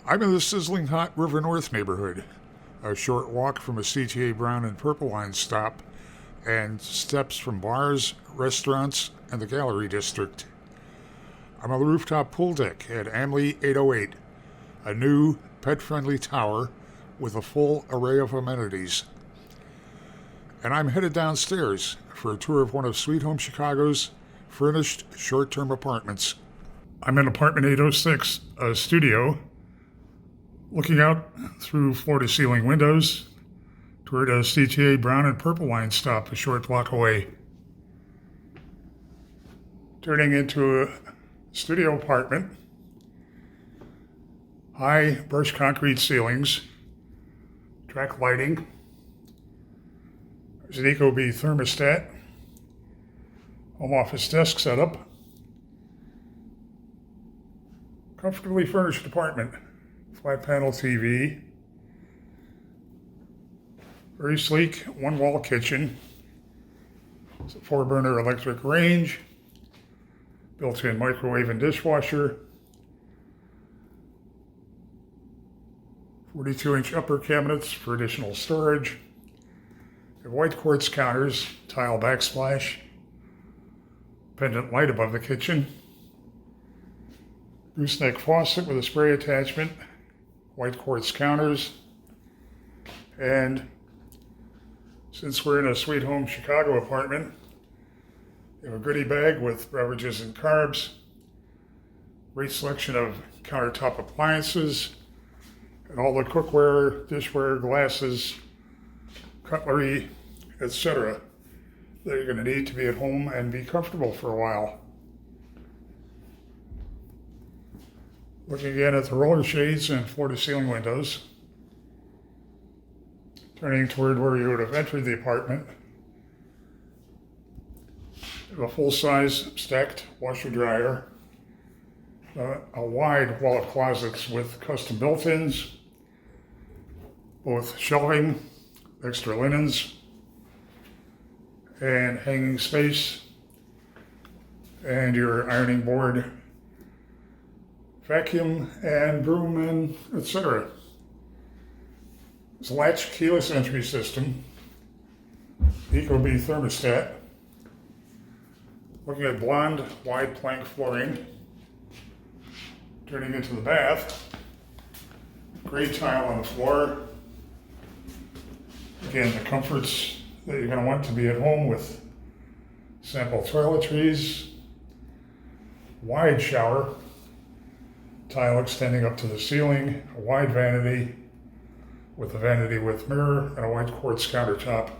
I'm in the sizzling hot River North neighborhood, a short walk from a CTA Brown and Purple Line stop, and steps from bars, restaurants, and the gallery district. I'm on the rooftop pool deck at AMLI 808, a new, pet-friendly tower with a full array of amenities. And I'm headed downstairs for a tour of one of Sweet Home Chicago's furnished short-term apartments. I'm in apartment 806, a studio, looking out through floor-to-ceiling windows toward a CTA Brown and Purple Line stop a short block away. Turning into a studio apartment, high brushed concrete ceilings, track lighting. There's an Ecobee thermostat, home office desk setup, comfortably furnished apartment, flat panel TV, very sleek one-wall kitchen, it's a 4-burner electric range, built-in microwave and dishwasher, 42-inch upper cabinets for additional storage, white quartz counters, tile backsplash, pendant light above the kitchen, gooseneck faucet with a spray attachment, white quartz counters, and since we're in a Sweet Home Chicago apartment, we have a goodie bag with beverages and carbs, great selection of countertop appliances, and all the cookware, dishware, glasses, cutlery, etc. that you're going to need to be at home and be comfortable for a while. Looking again at the roller shades and floor-to-ceiling windows. Turning toward where you would have entered the apartment. A full-size stacked washer-dryer. A wide wall of closets with custom built-ins. Both shelving, extra linens, and hanging space, and your ironing board, vacuum and broom, and etc. It's a latch keyless entry system, Ecobee thermostat, looking at blonde wide plank flooring, turning into the bath, gray tile on the floor. Again, the comforts that you're going to want to be at home with sample toiletries, wide shower, tile extending up to the ceiling, a wide vanity with a vanity with mirror, and a white quartz countertop.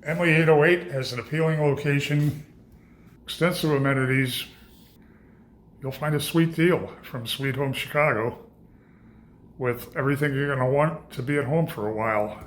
AMLI 808 has an appealing location, extensive amenities. You'll find a sweet deal from Sweet Home Chicago with everything you're going to want to be at home for a while.